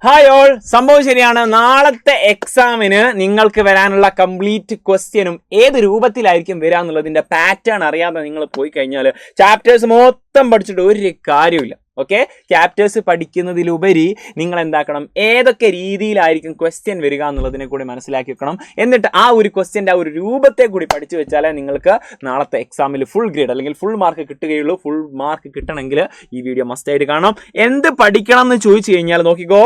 Hi all, സംഭവം ശരിയാണ്. നാളത്തെ എക്സാമിന് നിങ്ങൾക്ക് വരാനുള്ള കംപ്ലീറ്റ് ക്വസ്റ്റ്യനും ഏത് രൂപത്തിലായിരിക്കും വരാന്നുള്ളതിന്റെ പാറ്റേൺ അറിയാതെ നിങ്ങൾ പോയി കഴിഞ്ഞാൽ ചാപ്റ്റേഴ്സ് മൊത്തം പഠിച്ചിട്ട് ഒരു കാര്യമില്ല. ഓക്കെ, ചാപ്റ്റേഴ്സ് പഠിക്കുന്നതിലുപരി നിങ്ങൾ എന്താക്കണം, ഏതൊക്കെ രീതിയിലായിരിക്കും ക്വസ്റ്റ്യൻ വരിക എന്നുള്ളതിനെ കൂടി മനസ്സിലാക്കി വെക്കണം. എന്നിട്ട് ആ ഒരു ക്വസ്റ്റ്യൻ്റെ ആ ഒരു രൂപത്തെ കൂടി പഠിച്ചു വെച്ചാലേ നിങ്ങൾക്ക് നാളത്തെ എക്സാമിൽ ഫുൾ ഗ്രേഡ് അല്ലെങ്കിൽ ഫുൾ മാർക്ക് കിട്ടുകയുള്ളൂ. ഫുൾ മാർക്ക് കിട്ടണമെങ്കിൽ ഈ വീഡിയോ മസ്റ്റായിട്ട് കാണണം. എന്ത് പഠിക്കണം എന്ന് ചോദിച്ചു കഴിഞ്ഞാൽ നോക്കിക്കോ,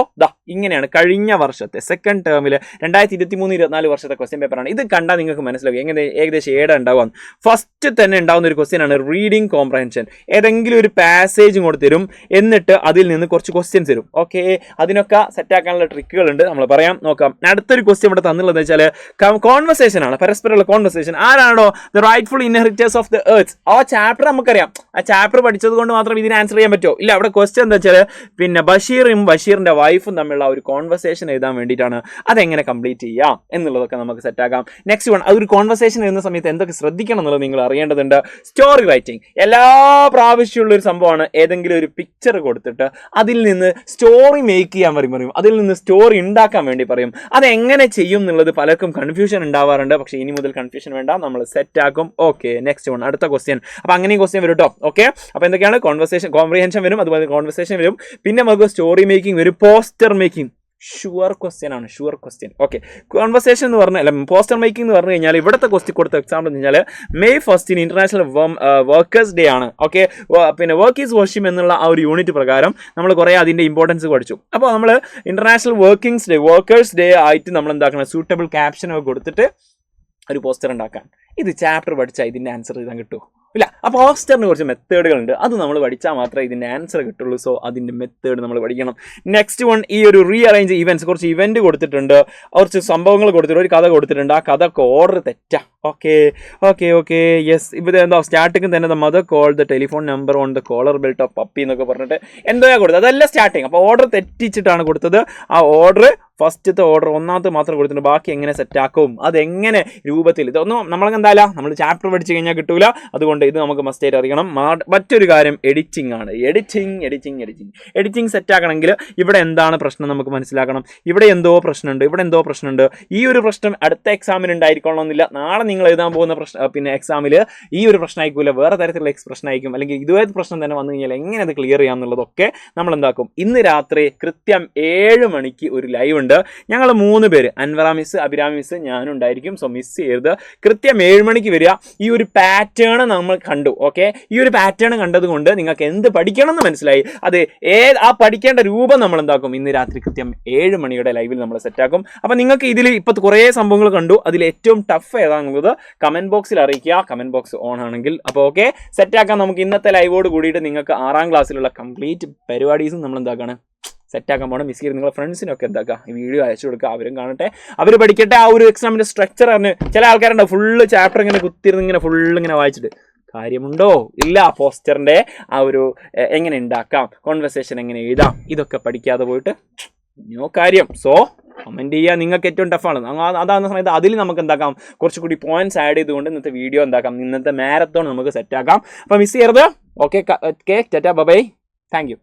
ഇങ്ങനെയാണ് കഴിഞ്ഞ വർഷത്തെ സെക്കൻഡ് ടേമിൽ 2023-24 വർഷത്തെ ക്വസ്റ്റ്യൻ പേപ്പറാണ്. ഇത് കണ്ടാൽ നിങ്ങൾക്ക് മനസ്സിലാവും എങ്ങനെ ഏകദേശം ഏടാ ഉണ്ടാവുക. ഫസ്റ്റ് തന്നെ ഉണ്ടാവുന്ന ഒരു ക്വസ്റ്റ്യൻ ആണ് റീഡിംഗ് കോംപ്രഹെൻഷൻ. ഏതെങ്കിലും ഒരു പാസേജ് ഇങ്ങോട്ട് തരും, എന്നിട്ട് അതിൽ നിന്ന് കുറച്ച് ക്വസ്റ്റ്യൻസ് തരും. ഓക്കെ, അതിനൊക്കെ സെറ്റാക്കാനുള്ള ട്രിക്കുകളുണ്ട്, നമ്മൾ പറയാം, നോക്കാം. അടുത്തൊരു ക്വസ്റ്റ്യൻ ഇവിടെ തന്നുള്ളത് വെച്ചാൽ കോൺവെർസേഷൻ ആണ്, പരസ്പരമുള്ള കോൺവെർസേഷൻ. ആരാണോ the rightful inheritors of the earth? ആ ചാപ്റ്റർ നമുക്കറിയാം. ആ ചാപ്റ്റർ പഠിച്ചത് കൊണ്ട് മാത്രം ഇതിന് ആൻസർ ചെയ്യാൻ പറ്റുമോ? ഇല്ല. അവിടെ ക്വസ്റ്റ്യൻ എന്താ വെച്ചാൽ പിന്നെ ബഷീറും ബഷീറിന്റെ വൈഫും തമ്മിലുള്ള ഒരു കോൺവെർസേഷൻ എഴുതാൻ വേണ്ടിയിട്ടാണ്. അതെങ്ങനെ കംപ്ലീറ്റ് ചെയ്യാം എന്നുള്ളതൊക്കെ നമുക്ക് സെറ്റാക്കാം. നെക്സ്റ്റ് വൺ, അതൊരു കോൺവെർസേഷൻ എഴുതുന്ന സമയത്ത് എന്തൊക്കെ ശ്രദ്ധിക്കണം എന്നുള്ളത് നിങ്ങൾ അറിയേണ്ടതുണ്ട്. സ്റ്റോറി റൈറ്റിംഗ് എല്ലാ പ്രാവശ്യമുള്ള ഒരു സംഭവമാണ്. ഏതെങ്കിലും ഒരു പിക്ചർ കൊടുത്തിട്ട് അതിൽ നിന്ന് സ്റ്റോറി മേക്ക് ചെയ്യാൻ പറയും, അതിൽ നിന്ന് സ്റ്റോറി ഉണ്ടാക്കാൻ വേണ്ടി പറയും. അതെങ്ങനെ ചെയ്യും എന്നുള്ളത് പലർക്കും കൺഫ്യൂഷൻ ഉണ്ടാവാറുണ്ട്. പക്ഷേ ഇനി മുതൽ കൺഫ്യൂഷൻ വേണ്ട, നമ്മൾ സെറ്റ് ആക്കും. ഓക്കെ, നെക്സ്റ്റ് വൺ, അടുത്ത ക്വസ്റ്റ്യൻ. അപ്പോൾ അങ്ങനെയും ക്വസ്റ്റ്യൻ വരും കേട്ടോ. ഓക്കെ, അപ്പോൾ എന്തൊക്കെയാണ്? കോൺവെർസേഷൻ, കോംപ്രിഹെൻഷൻ വരും, അതുപോലെ കോൺവെർസേഷൻ വരും, പിന്നെ നമുക്ക് സ്റ്റോറി മേക്കിംഗ് വരും, പോസ്റ്റർ മേക്കിംഗ്. ഷുവർ ക്വസ്റ്റ്യൻ ആണ്, ഷുവർ ക്വസ്റ്റ്യൻ. ഓക്കെ, കോൺവെർസേഷൻ എന്ന് പറഞ്ഞാൽ പോസ്റ്റർ മേക്കിംഗ് എന്ന് പറഞ്ഞു കഴിഞ്ഞാൽ ഇവിടുത്തെ ക്വസ്റ്റ്യൻ കൊടുത്ത എക്സാമ്പിൾ എന്ന് വെച്ചാൽ May 1 ഇന്റർനാഷണൽ വർക്കേഴ്സ് ഡേ ആണ്. ഓക്കെ, പിന്നെ വർക്ക് ഈസ് വർഷിപ്പ് എന്നുള്ള ആ ഒരു യൂണിറ്റ് പ്രകാരം നമ്മൾ കുറേ അതിൻ്റെ ഇമ്പോർട്ടൻസ് പഠിച്ചു. അപ്പോൾ നമ്മൾ ഇന്റർനാഷണൽ വർക്കേഴ്സ് ഡേ ആയിട്ട് നമ്മൾ എന്താക്കണം, സൂട്ടബിൾ ക്യാപ്ഷനൊക്കെ കൊടുത്തിട്ട് ഒരു പോസ്റ്റർ ഉണ്ടാക്കാൻ. ഇത് ചാപ്റ്റർ പഠിച്ചാൽ ഇതിൻ്റെ ആൻസർ എഴുതാൻ കിട്ടുമോ? ഇല്ല. അപ്പോൾ പോസ്റ്ററിന് കുറച്ച് മെത്തേഡുകളുണ്ട്, അത് നമ്മൾ പഠിച്ചാൽ മാത്രമേ ഇതിൻ്റെ ആൻസർ കിട്ടുള്ളൂ. സോ അതിൻ്റെ മെത്തേഡ് നമ്മൾ പഠിക്കണം. നെക്സ്റ്റ് വൺ, ഈ ഒരു റീഅറേഞ്ച് ഇവൻറ്റ്സ്, കുറച്ച് ഇവൻറ്റ് കൊടുത്തിട്ടുണ്ട്, കുറച്ച് സംഭവങ്ങൾ കൊടുത്തിട്ടുണ്ട്, ഒരു കഥ കൊടുത്തിട്ടുണ്ട്. ആ കഥക്ക് ഓർഡർ തെറ്റാ. Okay okay okay yes. ഇവിടെ എന്താ സ്റ്റാർട്ടിങ് തന്നെ the mother call the telephone number on the collar belt of puppy എന്നൊക്കെ പറഞ്ഞിട്ട് എന്തോയാ കൊടുത്തത്, അതല്ല സ്റ്റാർട്ടിങ്. അപ്പോൾ ഓർഡർ തെറ്റിച്ചിട്ടാണ് കൊടുത്തത്. ആ ഓർഡർ ഫസ്റ്റത്തെ ഓർഡർ ഒന്നാമത്തെ മാത്രം കൊടുത്തിട്ടുണ്ട്, ബാക്കി എങ്ങനെ സെറ്റാക്കും, അതെങ്ങനെ രൂപത്തിൽ, ഇതൊന്നും നമ്മൾക്ക് എന്തായാലും നമ്മൾ ചാപ്റ്റർ പഠിച്ചു കഴിഞ്ഞാൽ കിട്ടൂല. അതുകൊണ്ട് ഇത് നമുക്ക് മസ്റ്റായിട്ട് അറിയണം. മറ്റൊരു കാര്യം എഡിറ്റിംഗ് ആണ്. എഡിറ്റിംഗ് സെറ്റാക്കണമെങ്കിൽ ഇവിടെ എന്താണ് പ്രശ്നം നമുക്ക് മനസ്സിലാക്കണം. ഇവിടെ എന്തോ പ്രശ്നമുണ്ട്. ഈ ഒരു പ്രശ്നം അടുത്ത എക്സാമിന് ഉണ്ടായിരിക്കണമെന്നില്ല. നാളെ നിങ്ങൾ എഴുതാൻ പോകുന്ന പിന്നെ എക്സാമിൽ ഈ ഒരു പ്രശ്നമായിരിക്കില്ല, വേറെ തരത്തിലുള്ള എക്സ്പ്രഷൻ ആയിരിക്കും. അല്ലെങ്കിൽ ഇതുവരെ പ്രശ്നം തന്നെ വന്നു കഴിഞ്ഞാൽ എങ്ങനെ അത് ക്ലിയർ ചെയ്യാം എന്നുള്ളതൊക്കെ നമ്മൾ എന്താക്കും, ഇന്ന് രാത്രി കൃത്യം 7 മണിക്ക് ഒരു ലൈവ് ഉണ്ട്. ഞങ്ങൾ 3 പേര്, അൻവറ മിസ്, അഭിരാമി മിസ്, ഞാനും ഉണ്ടായിരിക്കും. സോ മിസ് ചെയ്യരുത്. കൃത്യം 7 മണിക്ക് വരിക. ഈ ഒരു പാറ്റേൺ നമ്മൾ കണ്ടു. ഓക്കെ, ഈ ഒരു പാറ്റേൺ കണ്ടതുകൊണ്ട് നിങ്ങൾക്ക് എന്ത് പഠിക്കണം എന്ന് മനസ്സിലായി. അത് ആ പഠിക്കേണ്ട രൂപം നമ്മൾ എന്താക്കും, ഇന്ന് രാത്രി കൃത്യം 7 മണിയുടെ ലൈവിൽ നമ്മൾ സെറ്റാക്കും. അപ്പോൾ നിങ്ങൾക്ക് ഇതിൽ ഇപ്പോൾ കുറേ സംഭവങ്ങൾ കണ്ടു, അതിൽ ഏറ്റവും ടഫ് ഏതാണെന്നുള്ളത് കമന്റ് ബോക്സിൽ അറിയിക്കുക. കമന്റ് ബോക്സ് ഓൺ ആണെങ്കിൽ. അപ്പോൾ ഓക്കെ, സെറ്റാക്കാം. നമുക്ക് ഇന്നത്തെ ലൈവോട് കൂടിയിട്ട് നിങ്ങൾക്ക് 6ാം ക്ലാസ്സിലുള്ള കംപ്ലീറ്റ് പരിപാടീസും നമ്മൾ എന്താക്കാണ്, സെറ്റാക്കാൻ പോകണം. മിസ് ചെയ്ത് നിങ്ങളെ ഫ്രണ്ട്സിനൊക്കെ എന്താക്കുക, ഈ വീഡിയോ അയച്ചു കൊടുക്കുക, അവരും കാണട്ടെ, അവർ പഠിക്കട്ടെ. ആ ഒരു എക്സാമിൻ്റെ സ്ട്രക്ചർ അറിഞ്ഞ് ചില ആൾക്കാരുണ്ട് ഫുള്ള് ചാപ്റ്റർ ഇങ്ങനെ കുത്തിരുന്ന് ഇങ്ങനെ ഫുള്ളിങ്ങനെ വായിച്ചിട്ട് കാര്യമുണ്ടോ? ഇല്ല. പോസ്റ്ററിൻ്റെ ആ ഒരു എങ്ങനെ ഉണ്ടാക്കാം, കോൺവെർസേഷൻ എങ്ങനെ എഴുതാം, ഇതൊക്കെ പഠിക്കാതെ പോയിട്ട് നോ കാര്യം. സോ കമൻറ്റ് ചെയ്യുക. നിങ്ങൾക്ക് ഏറ്റവും ടഫാണ് അതാകുന്ന സമയത്ത് അതിൽ നമുക്ക് എന്താക്കാം, കുറച്ചുകൂടി പോയിന്റ്സ് ആഡ് ചെയ്തുകൊണ്ട് ഇന്നത്തെ വീഡിയോ എന്താക്കാം, ഇന്നത്തെ മാരത്തോൺ നമുക്ക് സെറ്റാക്കാം. അപ്പോൾ മിസ് ചെയ്യരുത്. Okay, tata, bye, thank U.